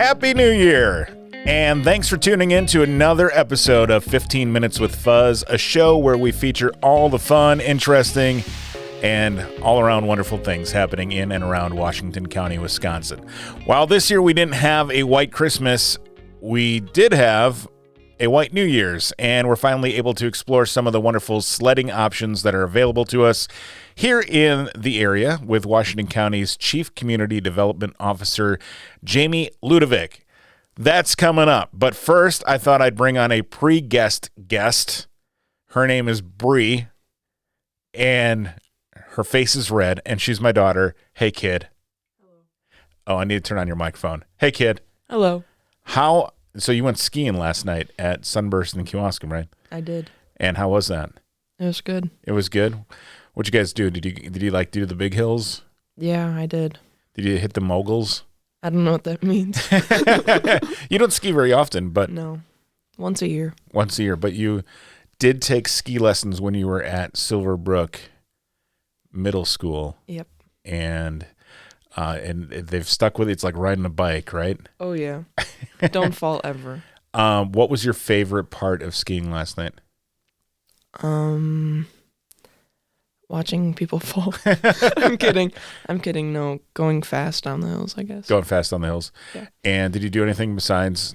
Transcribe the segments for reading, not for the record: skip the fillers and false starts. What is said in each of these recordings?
Happy New Year! And thanks for tuning in to another episode of 15 Minutes with Fuzz, a show where we feature all the fun, interesting, and all-around wonderful things happening in and around Washington County, Wisconsin. While this year we didn't have a white Christmas, we did have a white New Year's, and we're finally able to explore some of the wonderful sledding options that are available to us here in the area with Washington County's Chief Community Development Officer, Jamie Ludovic. That's coming up. But first, I thought I'd bring on a pre-guest guest. Her name is Bree, and her face is red, and she's my daughter. Hey, kid. Hello. Oh, I need to turn on your microphone. Hey, kid. Hello. So you went skiing last night at Sunburst in Kewaskum, right? I did. And how was that? It was good. It was good? What'd you guys do? Did you like do the big hills? Yeah, I did. Did you hit the moguls? I don't know what that means. You don't ski very often, but No. Once a year. once a year. But you did take ski lessons when you were at Silverbrook Middle School. Yep. And they've stuck with it. It's like riding a bike, right? Oh, yeah. Don't fall ever. What was your favorite part of skiing last night? Watching people fall. I'm kidding. No, going fast down the hills, I guess. Going fast on the hills. Yeah. And did you do anything besides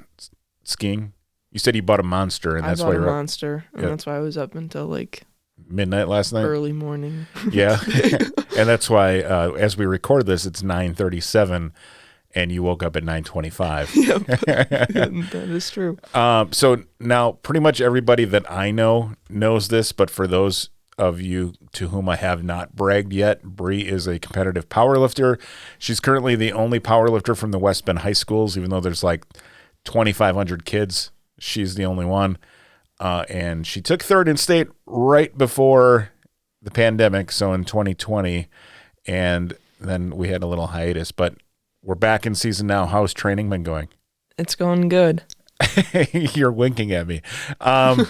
skiing? You said you bought a Monster, and that's I why bought you're a up Monster, and that's why I was up until like midnight last night. early morning. Yeah. And that's why as we record this, it's 9:37, and you woke up at 9:25. Yep. That is true. So now pretty much everybody that I know knows this, but for those of you to whom I have not bragged yet, Bree is a competitive powerlifter. She's currently the only powerlifter from the West Bend high schools, even though there's like 2,500 kids. She's the only one. And she took third in state right before the pandemic, so in 2020. And then we had a little hiatus, but we're back in season now. How's training been going? It's going good. You're winking at me. Do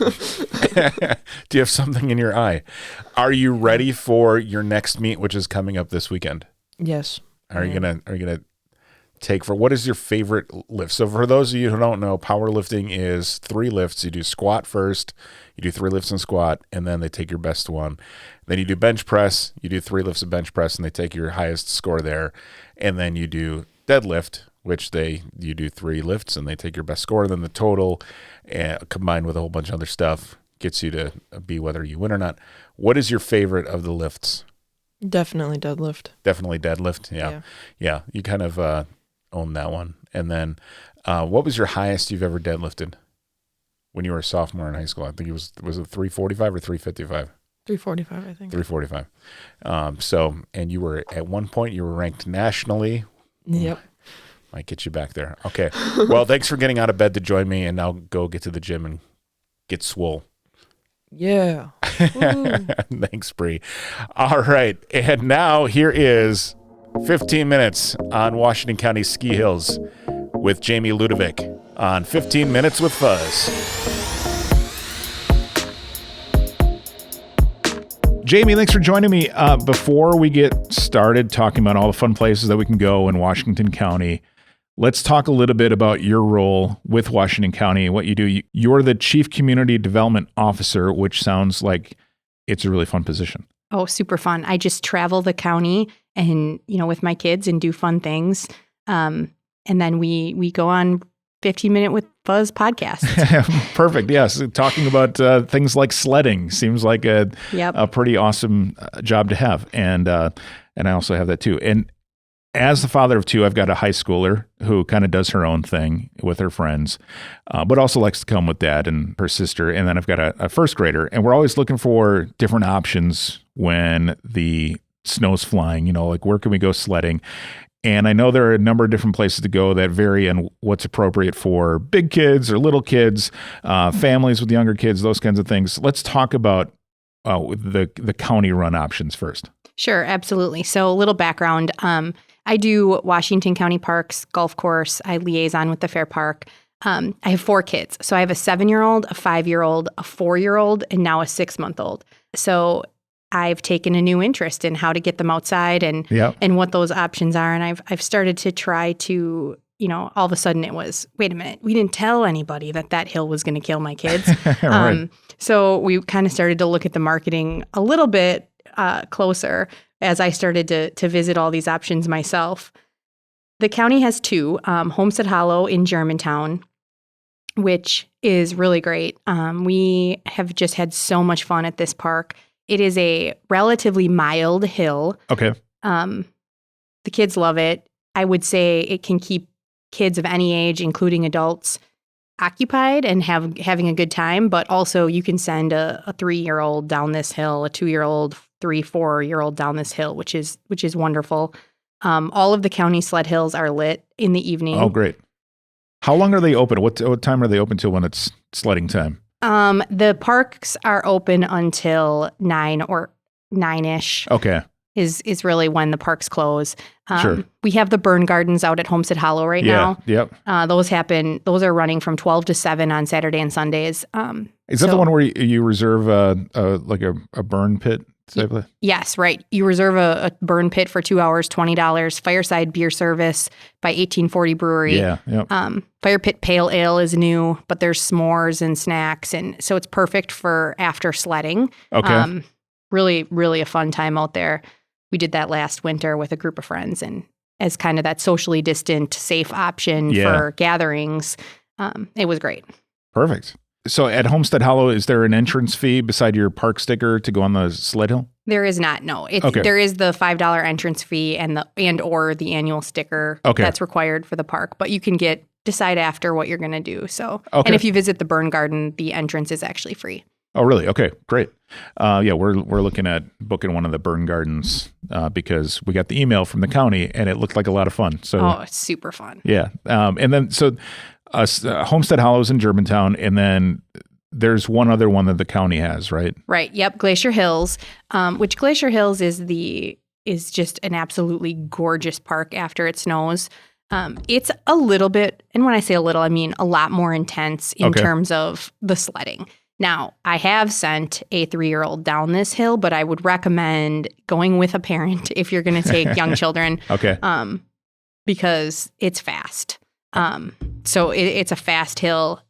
you have something in your eye? Are you ready for your next meet, which is coming up this weekend? Yes. Are you gonna take what is your favorite lift? So for those of you who don't know, powerlifting is 3 lifts. You do squat first, you do 3 lifts in squat, and then they take your best one. Then you do bench press, you do 3 lifts of bench press, and they take your highest score there. And then you do deadlift, which you do 3 lifts and they take your best score. Then the total, combined with a whole bunch of other stuff, gets you to be whether you win or not. What is your favorite of the lifts? Definitely deadlift. Definitely deadlift. Yeah. You kind of own that one. And then what was your highest you've ever deadlifted when you were a sophomore in high school? I think it was it 345 or 355? 345, I think. 345. And you were at one point you were ranked nationally. Yep. Might get you back there. Okay. Well, thanks for getting out of bed to join me, and now go get to the gym and get swole. Yeah. Thanks, Bree. All right. And now here is 15 Minutes on Washington County Ski Hills with Jamie Ludovic on 15 Minutes with Fuzz. Jamie, thanks for joining me. Before we get started talking about all the fun places that we can go in Washington County, let's talk a little bit about your role with Washington County and what you do. You're the Chief Community Development Officer, which sounds like it's a really fun position. Oh, super fun. I just travel the county and, with my kids and do fun things. And then we go on 15 Minute with Fuzz podcast. Perfect. Yes. Talking about things like sledding seems like a pretty awesome job to have. And I also have that too. And as the father of 2, I've got a high schooler who kind of does her own thing with her friends, but also likes to come with dad and her sister. And then I've got a first grader, and we're always looking for different options when the snow's flying, like where can we go sledding? And I know there are a number of different places to go that vary on what's appropriate for big kids or little kids, families with younger kids, those kinds of things. Let's talk about the county run options first. Sure, absolutely. So a little background. I do Washington County Parks golf course. I liaison with the Fair Park. I have 4 kids. So I have a 7-year-old, a 5-year-old, a 4-year-old, and now a 6-month-old. So I've taken a new interest in how to get them outside and what those options are. And I've started to try to, all of a sudden it was, wait a minute, we didn't tell anybody that hill was going to kill my kids. Right. So we kind of started to look at the marketing a little bit closer as I started to visit all these options myself. The county has two, Homestead Hollow in Germantown, which is really great. We have just had so much fun at this park. It is a relatively mild hill. Okay. The kids love it. I would say it can keep kids of any age, including adults, occupied and having a good time. But also you can send a 3-year-old down this hill, a 2-year-old, 3-4-year-old down this hill, which is wonderful. All of the county sled hills are lit in the evening. Oh, great. How long are they open? What time are they open till when it's sledding time? The parks are open until 9 or 9-ish. Okay. Is really when the parks close. Sure. We have the burn gardens out at Homestead Hollow right now. Yep. Those are running from 12 to 7 on Saturday and Sundays. Is that the one where you reserve a burn pit? Yes, right. You reserve a burn pit for 2 hours, $20. Fireside beer service by 1840 Brewery. Yeah. Yep. Fire pit pale ale is new, but there's s'mores and snacks, and so it's perfect for after sledding. Okay. Really, really a fun time out there. We did that last winter with a group of friends, and as kind of that socially distant, safe option for gatherings, it was great. Perfect. So at Homestead Hollow, is there an entrance fee beside your park sticker to go on the sled hill? There is not. No, Okay. There is the $5 entrance fee or the annual sticker that's required for the park, but you can decide after what you're going to do. So, and if you visit the burn garden, the entrance is actually free. Oh, really? Okay, great. We're looking at booking one of the burn gardens because we got the email from the county and it looked like a lot of fun. So, it's super fun. Yeah. And then Homestead Hollow's in Germantown, and then there's one other one that the county has, right? Right. Yep. Glacier Hills, which Glacier Hills is just an absolutely gorgeous park after it snows. It's a little bit, and when I say a little, I mean a lot more intense in terms of the sledding. Now, I have sent a 3-year-old down this hill, but I would recommend going with a parent if you're going to take young children. Okay. Because it's fast. So it's a fast hill,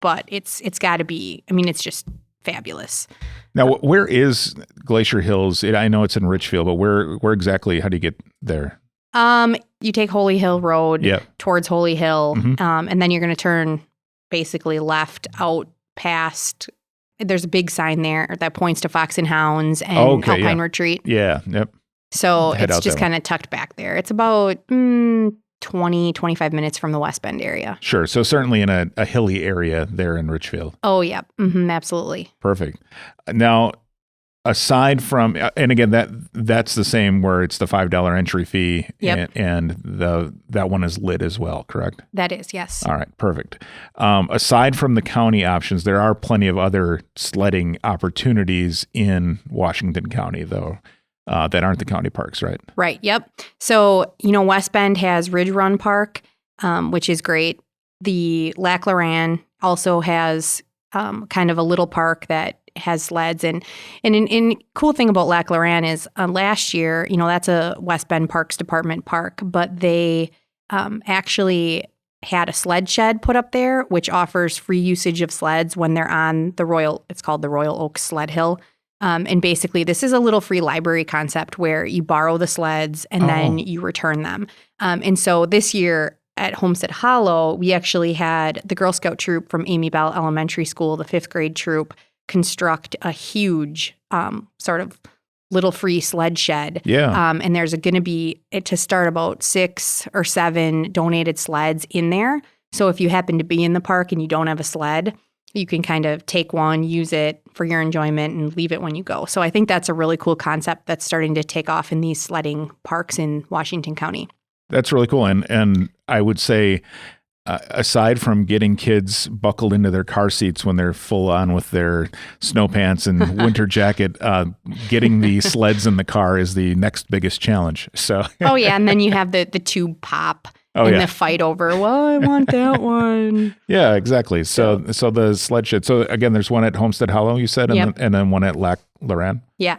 but it's got to be. I mean, it's just fabulous. Now, where is Glacier Hills? I know it's in Richfield, but where exactly? How do you get there? You take Holy Hill Road towards Holy Hill, and then you're going to turn basically left out past. There's a big sign there that points to Fox and Hounds and Alpine Retreat. Yeah. Yep. So it's just kind of tucked back there. It's about 20-25 minutes from the West Bend area. Sure. So certainly in a hilly area there in Richfield. Oh, yeah. Mm-hmm, absolutely. Perfect. Now, aside from, and again, that's the same where it's the $5 entry fee. Yep. And that one is lit as well, correct? That is, yes. All right. Perfect. Aside from the county options, there are plenty of other sledding opportunities in Washington County, though. That aren't the county parks, right? Right. Yep. So, West Bend has Ridge Run Park, which is great. The Lac La Rans also has kind of a little park that has sleds. And cool thing about Lac La Rans is last year, that's a West Bend Parks Department park, but they actually had a sled shed put up there, which offers free usage of sleds when they're on it's called the Royal Oaks Sled Hill. And basically, this is a little free library concept where you borrow the sleds and then you return them. And so this year at Homestead Hollow, we actually had the Girl Scout troop from Amy Bell Elementary School, the 5th grade troop, construct a huge sort of little free sled shed. Yeah. And there's going to be, to start, about 6 or 7 donated sleds in there. So if you happen to be in the park and you don't have a sled, you can kind of take one, use it for your enjoyment, and leave it when you go. So I think that's a really cool concept that's starting to take off in these sledding parks in Washington County. That's really cool. And I would say, aside from getting kids buckled into their car seats when they're full on with their snow pants and winter jacket, getting the sleds in the car is the next biggest challenge. So. Oh, yeah. And then you have the tube pop. The fight over, I want that one. Yeah, exactly. So the sled shed. So again, there's one at Homestead Hollow, you said, and then one at Lac La Rans. Yeah.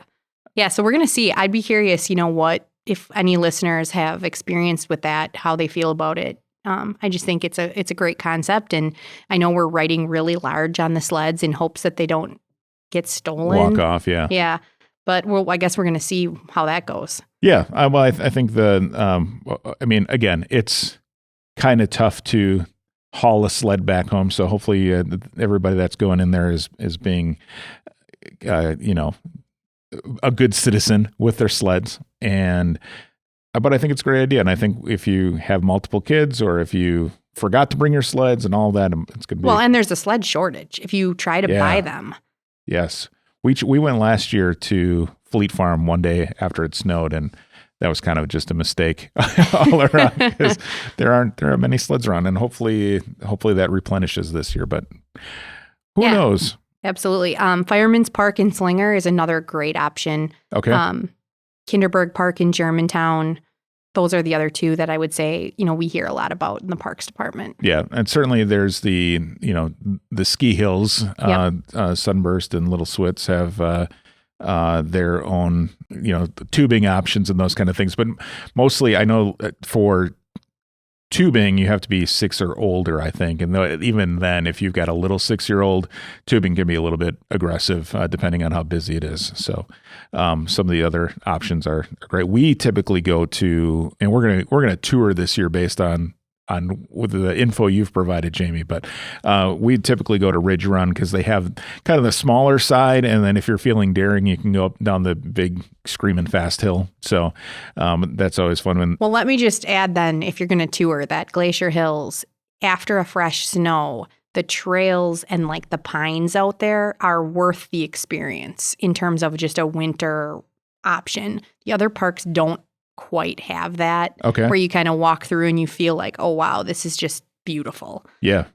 Yeah. So we're going to see. I'd be curious, what if any listeners have experience with that, how they feel about it. I just think it's a great concept, and I know we're writing really large on the sleds in hopes that they don't get stolen. Walk off, yeah. Yeah, but I guess we're going to see how that goes. Yeah, well, I think I mean, again, it's kind of tough to haul a sled back home, so hopefully everybody that's going in there is being, a good citizen with their sleds. But I think it's a great idea. And I think if you have multiple kids or if you forgot to bring your sleds and all that, it's going to be... Well, and there's a sled shortage if you try to buy them. Yes. We went last year to Fleet Farm one day after it snowed, and that was kind of just a mistake all around because there aren't many sleds around, and hopefully that replenishes this year, but who knows? Absolutely. Fireman's Park in Slinger is another great option. Okay. Kinderberg Park in Germantown. Those are the other two that I would say, we hear a lot about in the Parks Department. Yeah. And certainly there's the ski hills, Sunburst and Little Swits have their own, tubing options and those kind of things. But mostly I know for tubing, you have to be 6 or older, I think. And even then, if you've got a little 6-year-old, tubing can be a little bit aggressive, depending on how busy it is. So some of the other options are great. We typically go to, and we're gonna tour this year based on with the info you've provided, Jamie, but we typically go to Ridge Run because they have kind of the smaller side, and then if you're feeling daring, you can go up down the big screaming fast hill. So that's always fun. Well, let me just add then, if you're going to tour that Glacier Hills, after a fresh snow, the trails and like the pines out there are worth the experience in terms of just a winter option. The other parks don't quite have that, where you kind of walk through and you feel like, oh wow, this is just beautiful. Yeah.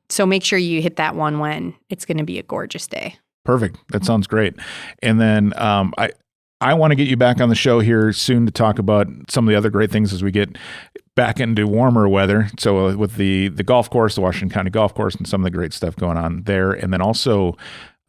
So make sure you hit that one when it's going to be a gorgeous day. Perfect. That sounds great. And then I want to get you back on the show here soon to talk about some of the other great things as we get back into warmer weather. So with the golf course, the Washington County Golf Course, and some of the great stuff going on there, and then also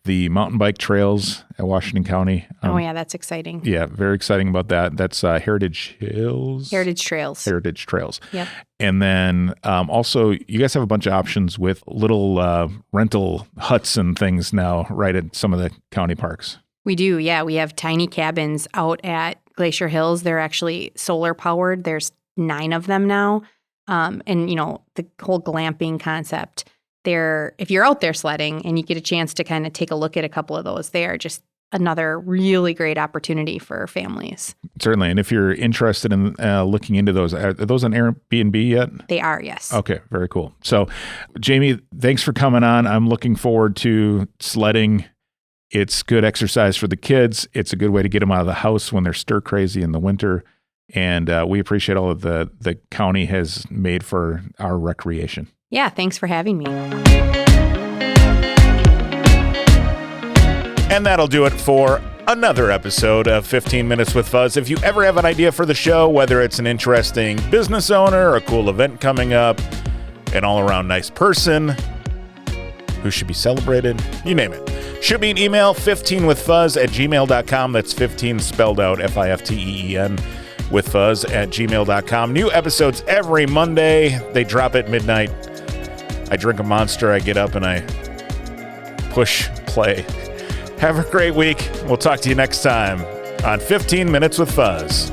the mountain bike trails at Washington County. That's exciting. Yeah, very exciting about that. That's Heritage Hills? Heritage Trails. Yep. And then also, you guys have a bunch of options with little rental huts and things now right at some of the county parks. We do, yeah. We have tiny cabins out at Glacier Hills. They're actually solar powered. There's 9 of them now. And, the whole glamping concept. If you're out there sledding and you get a chance to kind of take a look at a couple of those, they are just another really great opportunity for families. Certainly. And if you're interested in looking into those, are those on Airbnb yet? They are, yes. Okay, very cool. So, Jamie, thanks for coming on. I'm looking forward to sledding. It's good exercise for the kids. It's a good way to get them out of the house when they're stir crazy in the winter. And we appreciate all that the county has made for our recreation. Yeah, thanks for having me. And that'll do it for another episode of 15 Minutes with Fuzz. If you ever have an idea for the show, whether it's an interesting business owner, a cool event coming up, an all-around nice person who should be celebrated, you name it, shoot me an email, 15withfuzz@gmail.com. That's 15 spelled out, F-I-F-T-E-E-N. with fuzz@gmail.com. New episodes every Monday. They drop at midnight. I drink a Monster, I get up, and I push play. Have a great week. We'll talk to you next time on 15 Minutes with Fuzz.